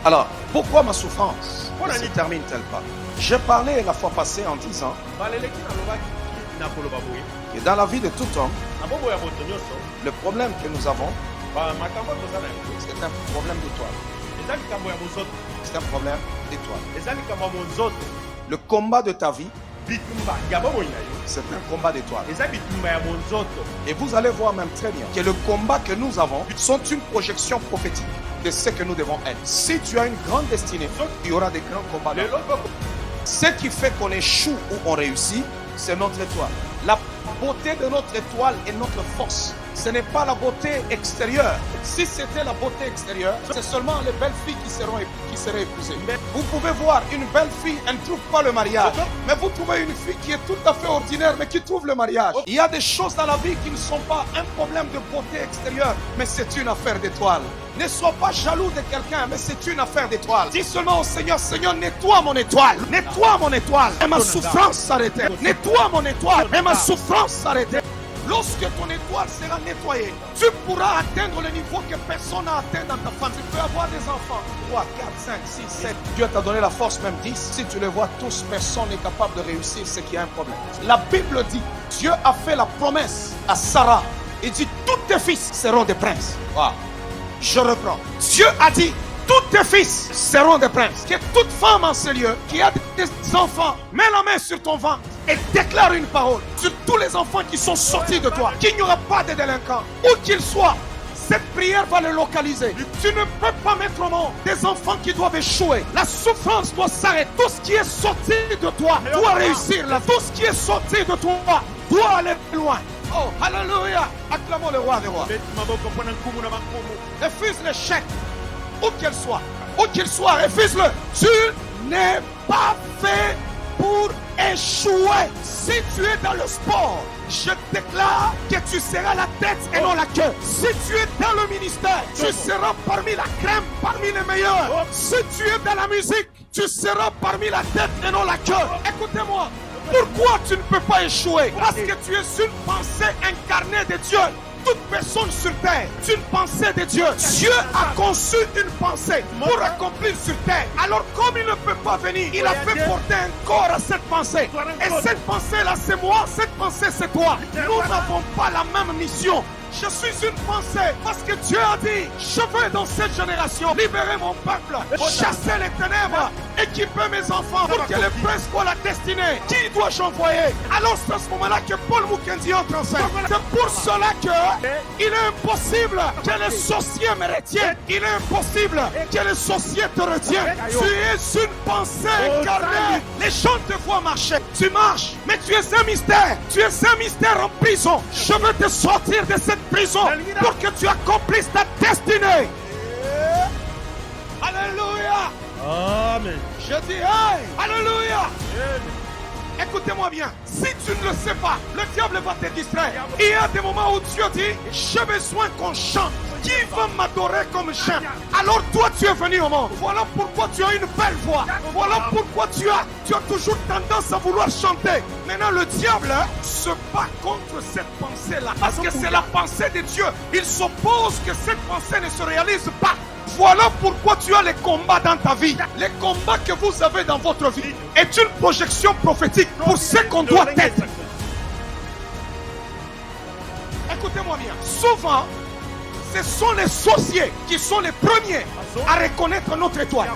Alors, pourquoi ma souffrance ne se termine-t-elle pas? J'ai parlé la fois passée en disant que dans la vie de tout homme, le problème que nous avons, c'est un problème d'étoile. C'est un problème d'étoile. Le combat de ta vie, c'est un combat d'étoiles. Et vous allez voir même très bien que le combat que nous avons sont une projection prophétique de ce que nous devons être. Si tu as une grande destinée, il y aura des grands combats. Ce qui fait qu'on échoue ou on réussit, c'est notre étoile. La beauté de notre étoile est notre force. Ce n'est pas la beauté extérieure. Si c'était la beauté extérieure, c'est seulement les belles filles qui seraient épousées. Vous pouvez voir une belle fille, elle ne trouve pas le mariage. Mais vous trouvez une fille qui est tout à fait ordinaire, mais qui trouve le mariage. Il y a des choses dans la vie qui ne sont pas un problème de beauté extérieure, mais c'est une affaire d'étoile. Ne sois pas jaloux de quelqu'un, mais c'est une affaire d'étoile. Dis seulement au Seigneur, Seigneur, nettoie mon étoile. Nettoie mon étoile. Et ma souffrance s'arrêtait. Nettoie mon étoile. Et ma souffrance s'arrêtait. Lorsque ton étoile sera nettoyée, tu pourras atteindre le niveau que personne n'a atteint dans ta famille. Tu peux avoir des enfants. 3, 4, 5, 6, 7. Dieu t'a donné la force, même 10. Si tu les vois tous, personne n'est capable de réussir, c'est qu'il y a un problème. La Bible dit, Dieu a fait la promesse à Sarah. Il dit, tous tes fils seront des princes. Wow. Je reprends. Dieu a dit, tous tes fils seront des princes. Que toute femme en ce lieu qui a des enfants, mets la main sur ton ventre et déclare une parole sur tous les enfants qui sont sortis de toi. Qu'il n'y aura pas de délinquants, où qu'ils soient. Cette prière va les localiser. Tu ne peux pas mettre au monde des enfants qui doivent échouer. La souffrance doit s'arrêter. Tout ce qui est sorti de toi doit réussir. Tout ce qui est sorti de toi doit aller plus loin. Oh, alléluia. Acclamons le roi des rois. Refuse l'échec. Où qu'il soit. Où qu'il soit, refuse-le. Tu n'es pas fait pour échouer. Si tu es dans le sport, je déclare que tu seras la tête et non la queue. Si tu es dans le ministère, tu seras parmi la crème, parmi les meilleurs. Si tu es dans la musique, tu seras parmi la tête et non la queue. Écoutez-moi. Pourquoi tu ne peux pas échouer? Parce que tu es une pensée incarnée de Dieu. Toute personne sur terre, une pensée de Dieu. Dieu a conçu une pensée pour accomplir sur terre. Alors comme il ne peut pas venir, il a fait porter un corps à cette pensée. Et cette pensée-là, c'est moi, cette pensée, c'est toi. Nous n'avons pas la même mission. Je suis une pensée parce que Dieu a dit, je veux dans cette génération libérer mon peuple, chasser les ténèbres, équiper mes enfants pour que les princes voient la destinée. Qui dois-je envoyer? Alors c'est à ce moment-là que Paul Mukendi entre en scène. C'est pour cela qu'il est impossible que les sorciers me retiennent. Il est impossible que les sorciers te retiennent. Tu es une pensée incarnée. Les gens te voient marcher. Tu marches, mais tu es un mystère. Tu es un mystère en prison. Je veux te sortir de cette prison pour que tu accomplisses ta destinée. Alléluia. Amen. Je dis hey. Alléluia. Écoutez-moi bien, si tu ne le sais pas, le diable va te distraire. Il y a des moments où Dieu dit, j'ai besoin qu'on chante. Qui va m'adorer comme chien? Alors toi tu es venu au monde. Voilà pourquoi tu as une belle voix. Voilà pourquoi tu as toujours tendance à vouloir chanter. Maintenant le diable se bat contre cette pensée-là. Parce que c'est la pensée de Dieu. Il s'oppose que cette pensée ne se réalise pas. Voilà pourquoi tu as les combats dans ta vie. Les combats que vous avez dans votre vie est une projection prophétique pour ce qu'on doit être. Écoutez-moi bien. Souvent, ce sont les sorciers qui sont les premiers à reconnaître notre étoile.